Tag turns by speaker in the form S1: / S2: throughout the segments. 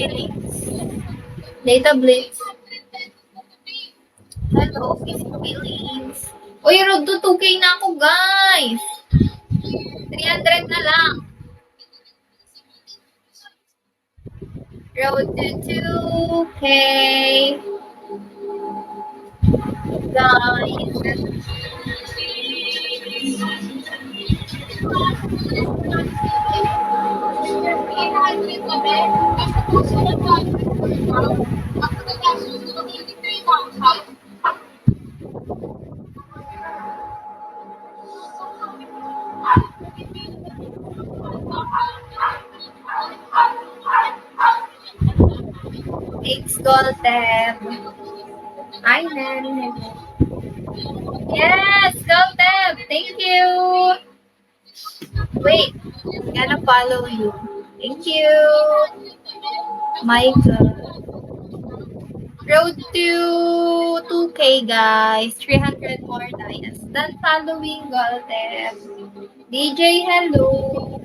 S1: feelings. Data Blitz. Hello, Missing Feelings. Uy, road to 2K na ako, guys. 300 na lang. Road to 2K. Guys. Thanks, Goltem. Hi, Nanny. Yes, Goltem. Thank you. Wait, I'm gonna follow you. Thank you. Michael. Road to 2K, guys. 300 more dias. Done following, Goltem. DJ, hello.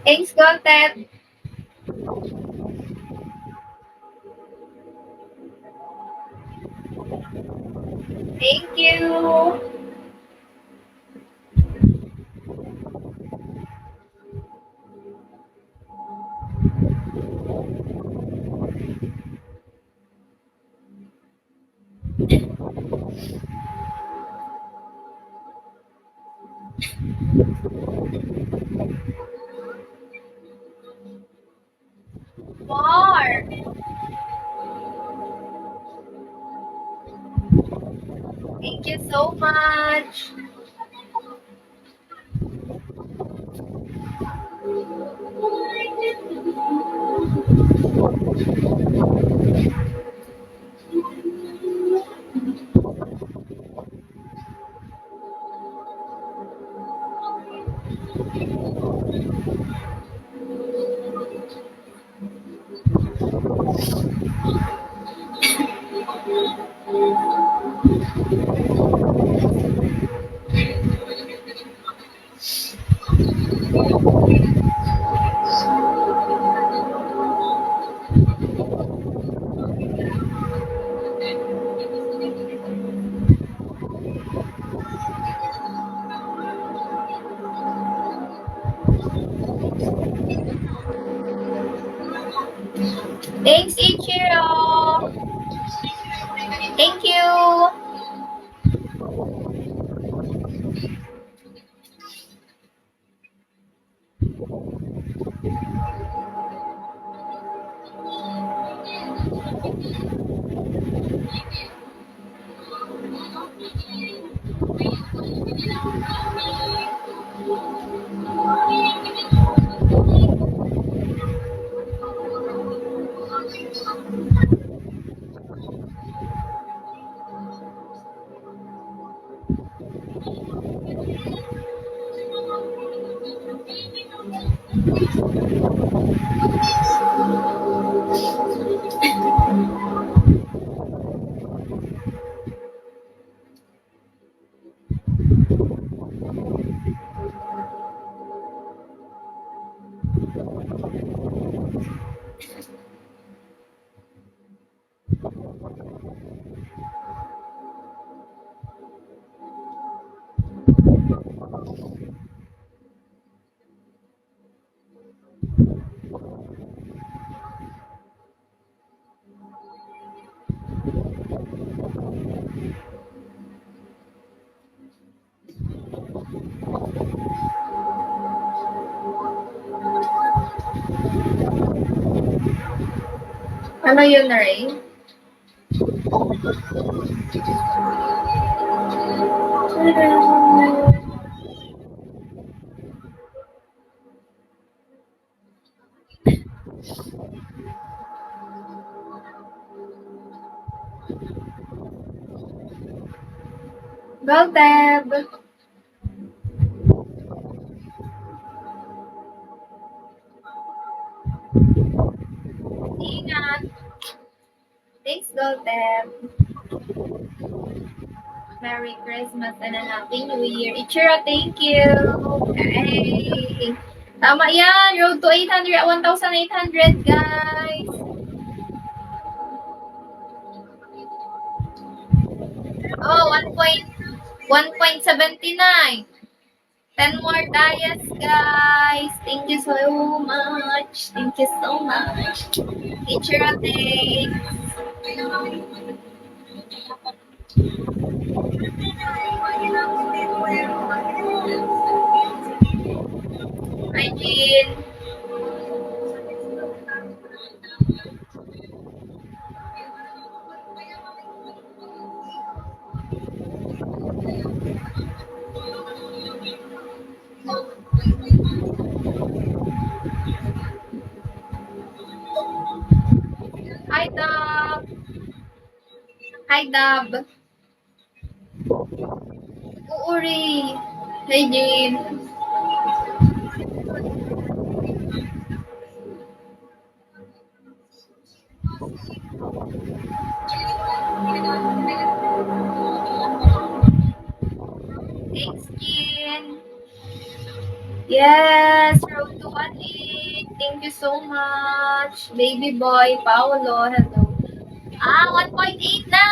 S1: Thanks, Goltem. Thank you. More. Thank you so much. Thanks, Ichiro. Thank you. Ano yun, Ray? Go, Deb. Ingat. Thanks, Go, Deb. Merry Christmas and a Happy New Year. Ichiro, thank you. Okay. Tama yan. Road to 800, 1,800, guys. Oh, 1.79. 10 more diets, guys. Thank you so much. Thank you so much. Ichiro, thanks. Hi, Jean. Hi, Dub. Hi, Dub. Uuri. Hey, Jean. Thanks, Jean. Yes, road to 1.8. Thank you so much. Baby boy, Paolo. Hello. 1.8 na!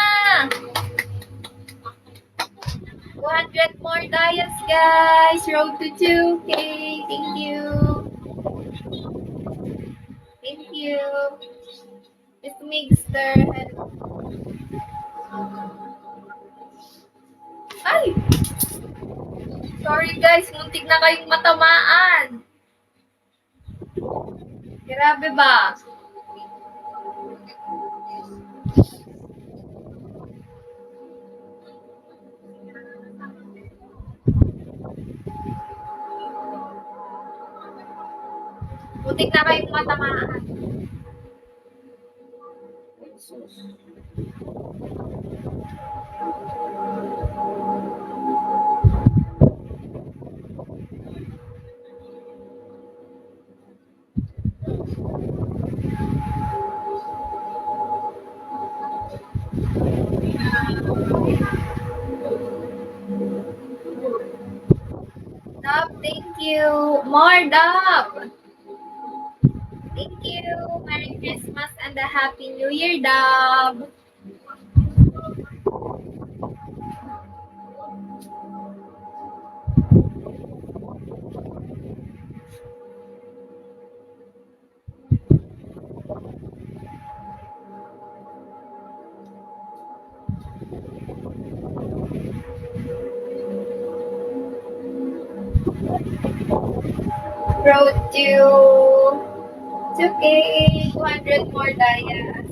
S1: 200 more diets, guys. Road to 2K. Thank you. Thank you. Miss Mixter. Hello. Ay! Sorry, guys. Muntik na kayong matamaan. Grabe ba? Muntik na kayong matamaan. Dub, thank you. More Dub. Thank you. Merry Christmas and a Happy New Year, Dub. Road to 2K, 200 more diets.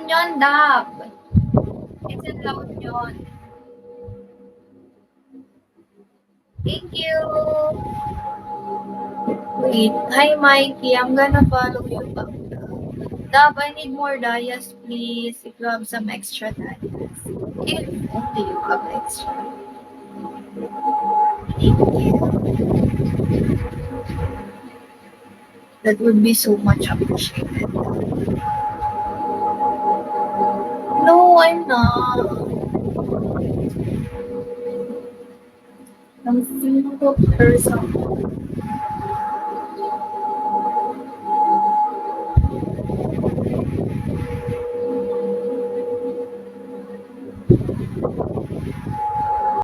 S1: Union, Dab. It's in La Union. Thank you. Wait. Hi, Mikey. I'm gonna follow you back. Dab, I need more dias, please. If you have some extra dias. If only you have extra. Thank you. That would be so much appreciated. No, I'm not. I'm single person.